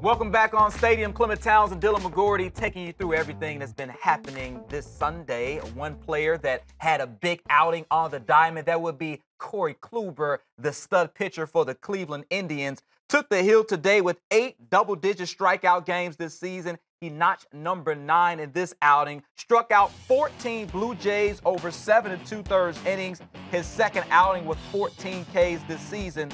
Welcome back on Stadium. Clement Towns and Dylan McGordy taking you through everything that's been happening this Sunday. One player that had a big outing on the diamond, that would be Corey Kluber, the stud pitcher for the Cleveland Indians. Took the hill today with 8 double-digit strikeout games this season. He notched number 9 in this outing, struck out 14 Blue Jays over 7 2/3 innings, his second outing with 14 Ks this season.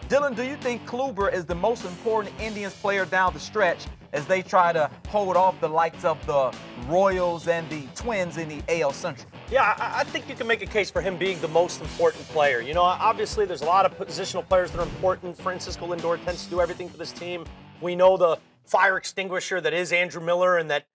Dylan, do you think Kluber is the most important Indians player down the stretch as they try to hold off the likes of the Royals and the Twins in the AL Central? Yeah, I think you can make a case for him being the most important player. You know, obviously there's a lot of positional players that are important. Francisco Lindor tends to do everything for this team. We know the fire extinguisher that is Andrew Miller, and that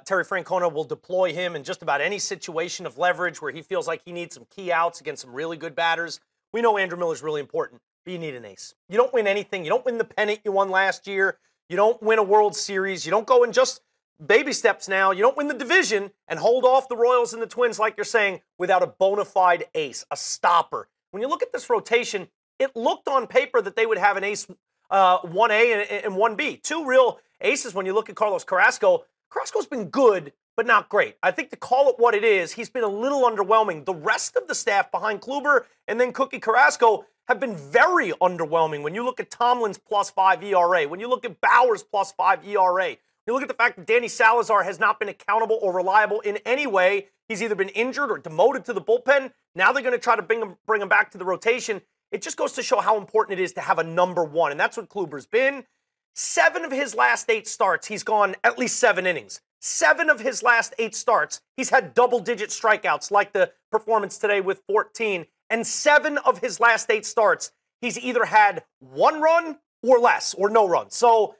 Terry Francona will deploy him in just about any situation of leverage where he feels like he needs some key outs against some really good batters. We know Andrew Miller's really important. But you need an ace. You don't win anything. You don't win the pennant you won last year. You don't win a World Series. You don't go in just baby steps now. You don't win the division and hold off the Royals and the Twins, like you're saying, without a bona fide ace, a stopper. When you look at this rotation, it looked on paper that they would have an ace 1A and 1B. Two real aces when you look at Carlos Carrasco. Carrasco's been good, but not great. I think to call it what it is, he's been a little underwhelming. The rest of the staff behind Kluber and then Cookie Carrasco have been very underwhelming. When you look at Tomlin's +5 ERA, when you look at Bauer's +5 ERA, you look at the fact that Danny Salazar has not been accountable or reliable in any way. He's either been injured or demoted to the bullpen. Now they're going to try to bring him back to the rotation. It just goes to show how important it is to have a number one, and that's what Kluber's been. 7 of his last 8 starts, he's gone at least 7 innings. 7 of his last 8 starts, he's had double-digit strikeouts, like the performance today with 14. And 7 of his last 8 starts, he's either had 1 run or less, or no run. So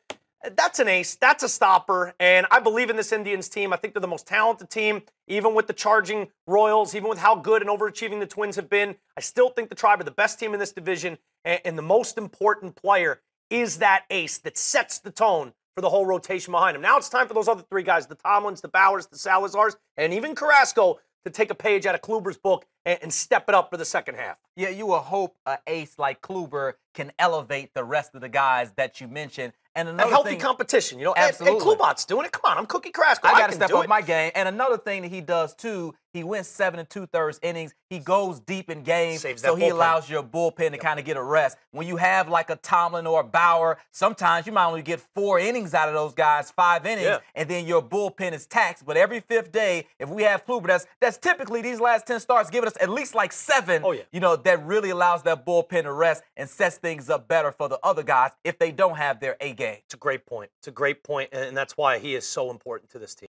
that's an ace. That's a stopper. And I believe in this Indians team. I think they're the most talented team, even with the charging Royals, even with how good and overachieving the Twins have been. I still think the Tribe are the best team in this division. And the most important player is that ace that sets the tone for the whole rotation behind him. Now it's time for those other 3 guys, the Tomlins, the Bauers, the Salazars, and even Carrasco, to take a page out of Kluber's book and step it up for the second half. Yeah, you will hope an ace like Kluber can elevate the rest of the guys that you mentioned. And another healthy competition, you know. Absolutely. Hey, Kluber's doing it. Come on, I'm Cookie Carrasco. I got to step up my game. And another thing that he does, too, he wins 7 2/3 innings. He goes deep in games, so he allows your bullpen to kind of get a rest. When you have like a Tomlin or a Bauer, sometimes you might only get 4 innings out of those guys, 5 innings, and then your bullpen is taxed. But every 5th day, if we have Kluber, that's typically these last 10 starts giving us at least like 7, you know, that really allows that bullpen to rest and sets things up better for the other guys if they don't have their A game. It's a great point. It's a great point, and that's why he is so important to this team.